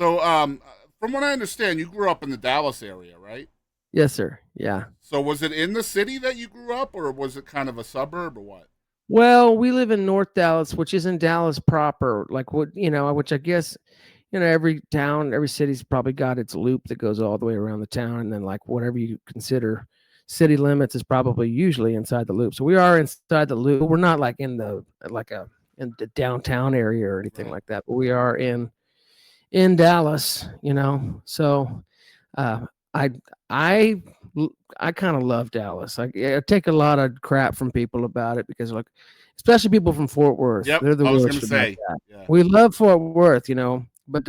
So, from what I understand, you grew up in the Dallas area, right? Yes, sir. Yeah. So, was it in the city that you grew up, or was it kind of a suburb, or what? Well, we live in North Dallas, which isn't Dallas proper. Like what, which I guess, every town, every city's probably got its loop that goes all the way around the town. And then like whatever you consider city limits is probably usually inside the loop. So we are inside the loop. We're not like in the downtown area or anything Right. like that, but we are in Dallas, So uh, I I I kind of love Dallas. I take a lot of crap from people about it because, like, especially people from Fort Worth, Yep. they're the I was gonna worst about say, that. yeah. We love Fort Worth, but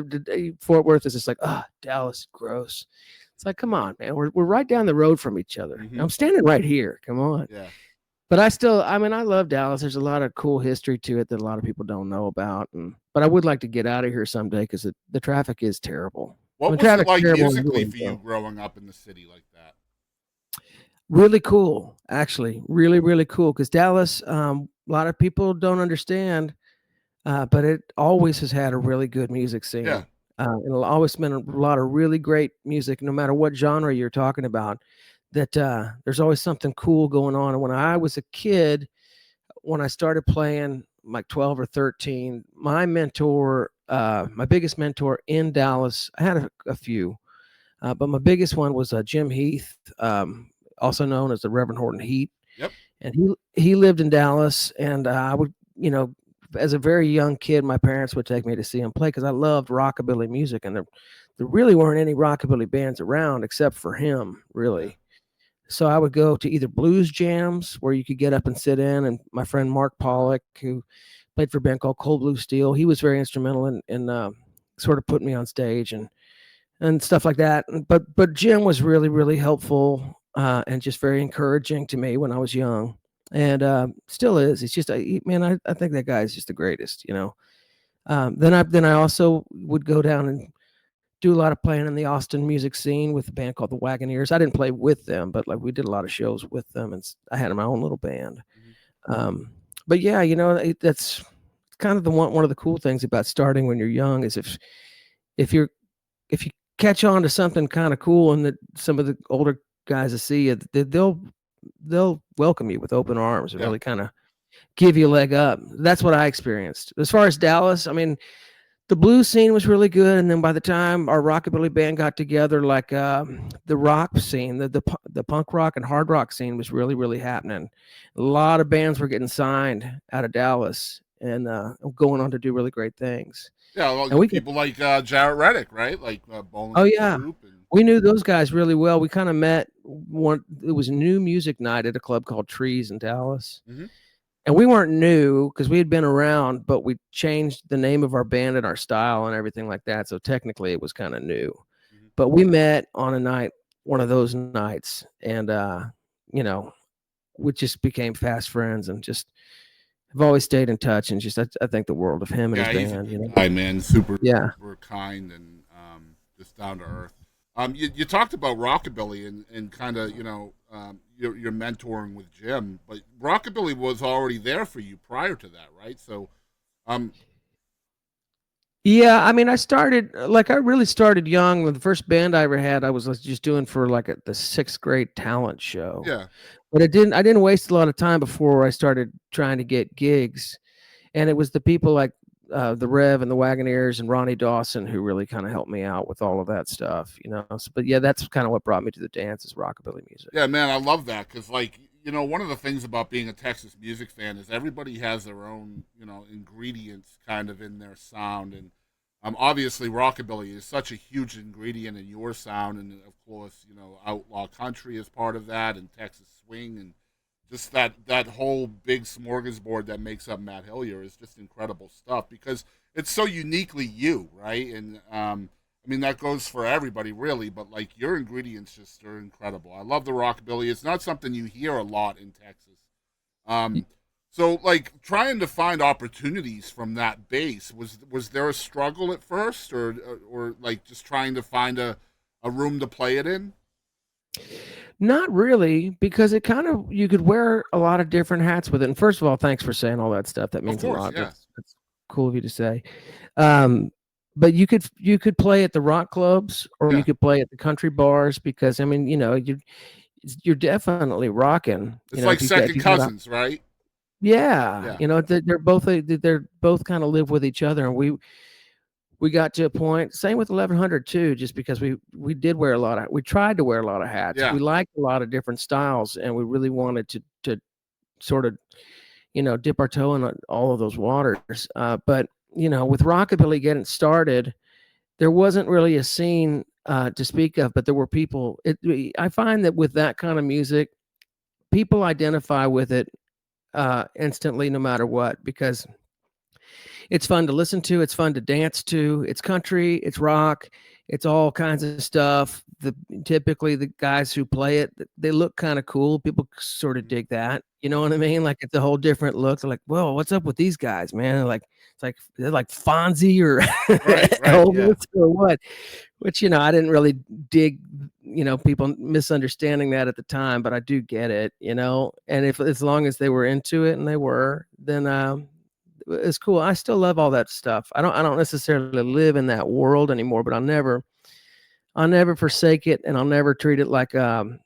Fort Worth is just like, Dallas, gross. It's like, come on, man, we're right down the road from each other. Hmm. I'm standing right here. Come on. Yeah. But I mean, I love Dallas. There's a lot of cool history to it that a lot of people don't know about. But I would like to get out of here someday because the traffic is terrible. I What mean, was it traffic's like terrible musically anyway, for you so growing up in the city like that? really cool, actually, really, really cool. Because Dallas, a lot of people don't understand, but it always has had a really good music Yeah. scene. And it's always been a lot of really great music, no matter what genre you're talking about. That there's always something cool going on. And when I was a kid, when I started playing like 12 or 13, my biggest mentor in Dallas, I had a few, but my biggest one was Jim Heath, also known as the Reverend Horton Heat. Yep. And he lived in Dallas. And I would, as a very young kid, my parents would take me to see him play because I loved rockabilly music. And there really weren't any rockabilly bands around except for him, Yeah. really. So I would go to either blues jams where you could get up and sit in, and my friend Mark Pollock, who played for a band called Cold Blue Steel, he was very instrumental in sort of putting me on stage and stuff like that. But Jim was really really helpful and just very encouraging to me when I was young, and still is. It's just man, I think that guy is just the greatest. Then I also would go down and do a lot of playing in the Austin music scene with a band called the Wagoneers. I didn't play with them, but like we did a lot of shows with them, and I had my own little band. Hmm. Um, but yeah, that's kind of the one of the cool things about starting when you're young is if you're if you catch on to something kind of cool, and that some of the older guys that see you, they'll welcome you with open arms and Yeah. really kind of give you a leg up. That's what I experienced. As far as Dallas, I mean, the blues scene was really good, and then by the time our rockabilly band got together, like the rock scene, the punk rock and hard rock scene was really really happening. A lot of bands were getting signed out of Dallas and going on to do really great things. Yeah. Well, And we could, people like Jarrett Reddick, right? Like oh Bowling Green yeah, Group, and we knew those guys really well. We kind of met one. It was a new music night at a club called Trees in Dallas. hmm And we weren't new because we had been around, but we changed the name of our band and our style and everything like that. So technically, it was kind of new. hmm But we met on a night, one of those nights, and you know, we just became fast friends and just have always stayed in touch. And just I think the world of him and his yeah, he's a band. good guy, man. Super, Yeah, super kind and just down to earth. You talked about rockabilly and kind of your mentoring with Jim, but rockabilly was already there for you prior to that, right? So um, yeah. I mean, I really started young. When the first band I ever had, I was just doing for like the sixth grade talent show. yeah, But I didn't waste a lot of time before I started trying to get gigs. And it was the people like the Rev and the Wagoneers and Ronnie Dawson who really kind of helped me out with all of that stuff. So, but yeah, that's kind of what brought me to the dance is rockabilly music. yeah, man, I love that because like one of the things about being a Texas music fan is everybody has their own ingredients kind of in their sound and. Obviously, rockabilly is such a huge ingredient in your sound, and of course, outlaw country is part of that, and Texas swing, and just that whole big smorgasbord that makes up Matt Hillyer is just incredible stuff because it's so uniquely you, right? And I mean that goes for everybody really, but like your ingredients just are incredible. I love the rockabilly. It's not something you hear a lot in Texas. Um, so like trying to find opportunities from that base was there a struggle at first, or like just trying to find a room to play it in? Not really, because it kind of you could wear a lot of different hats with it. And first of all, thanks for saying all that stuff. That Of means a course, lot. yeah. That's cool of you to say. Um, but you could play at the rock clubs or you Yeah, could play at the country bars because I mean, you're definitely rocking. it's like If second you got a cousins, right? yeah, Yeah, they're both kind of live with each other, and we got to a point. Same with 1100 too, just because we did wear a lot of we tried to wear a lot of hats. yeah. We liked a lot of different styles, and we really wanted to sort of dip our toe in all of those waters. But with rockabilly getting started, there wasn't really a scene to speak of, but there were people. I find that with that kind of music, people identify with it instantly, no matter what, because it's fun to listen to. It's fun to dance to. It's country. It's rock. It's all kinds of stuff. Typically the guys who play it, they look kind of cool. People sort of Mhm. dig that. You know what I mean? Like it's a whole different look. They're like, "Whoa, what's up with these guys, man?" Like it's like they're like Fonzie or Right, right. Yeah, Elvis or what? Which I didn't really dig. People misunderstanding that at the time, but I do get it. And if as long as they were into it and they were, then it's cool. I still love all that stuff. I don't necessarily live in that world anymore, but I'll never forsake it, and I'll never treat it like a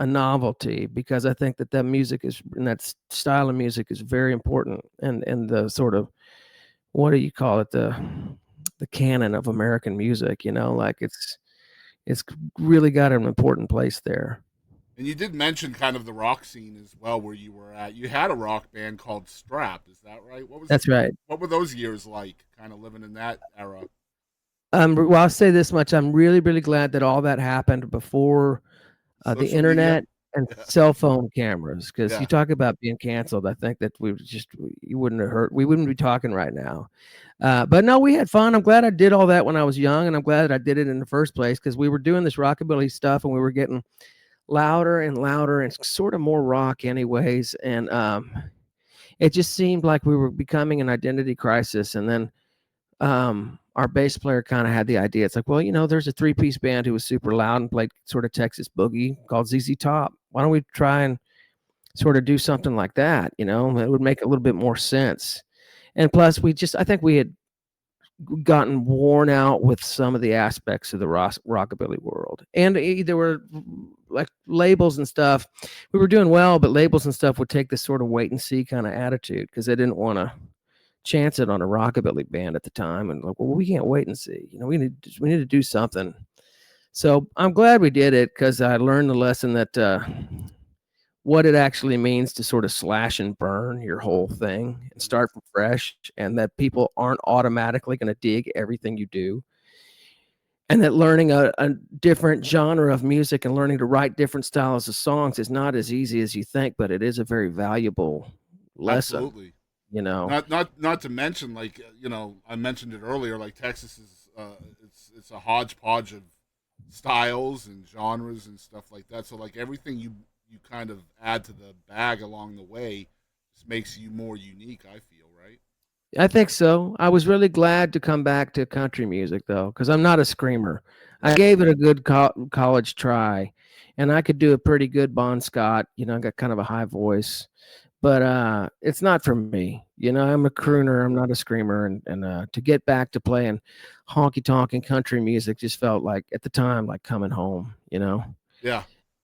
novelty, because I think that music is and that style of music is very important, and the sort of, what do you call it, the canon of American music. Like it's really got an important place there. and you did mention kind of the rock scene as well, where you were at. You had a rock band called Strap. Is that right? That's right. What were those years like? Kind of living in that era. Well, I'll say this much: I'm really, really glad that all that happened before the Social media. internet and Yeah, cell phone cameras, because you yeah. talk about being canceled. I think that you wouldn't have heard, we wouldn't be talking right now. But no, we had fun. I'm glad I did all that when I was young, and I'm glad that I did it in the first place, because we were doing this rockabilly stuff and we were getting louder and louder and sort of more rock anyways. And it just seemed like we were becoming an identity crisis. And then our bass player kind of had the idea. It's like, well, there's a three-piece band who was super loud and played sort of Texas boogie called ZZ Top. Why don't we try and sort of do something like that? It would make a little bit more sense. And plus, I think we had gotten worn out with some of the aspects of the rockabilly world, and there were like labels and stuff. We were doing well, but labels and stuff would take this sort of wait and see kind of attitude, because they didn't want to chance it on a rockabilly band at the time, and like, well, we can't wait and see. We need to do something. So I'm glad we did it, because I learned the lesson that what it actually means to sort of slash and burn your whole thing and Mhm. start from fresh, and that people aren't automatically going to dig everything you do, and that learning a different genre of music and learning to write different styles of songs is not as easy as you think, but it is a very valuable lesson. Absolutely. you know Not to mention, like, I mentioned it earlier. Like Texas is, it's a hodgepodge of styles and genres and stuff like that. So like everything you kind of add to the bag along the way just makes you more unique. I feel right. I think so. I was really glad to come back to country music, though, because I'm not a screamer. I Yeah, gave it a good college try, and I could do a pretty good Bon Scott. I got kind of a high voice, but it's not for me. I'm a yeah, crooner. I'm not a screamer, and to get back to playing honky tonk and country music just felt like, at the time, like coming home. yeah.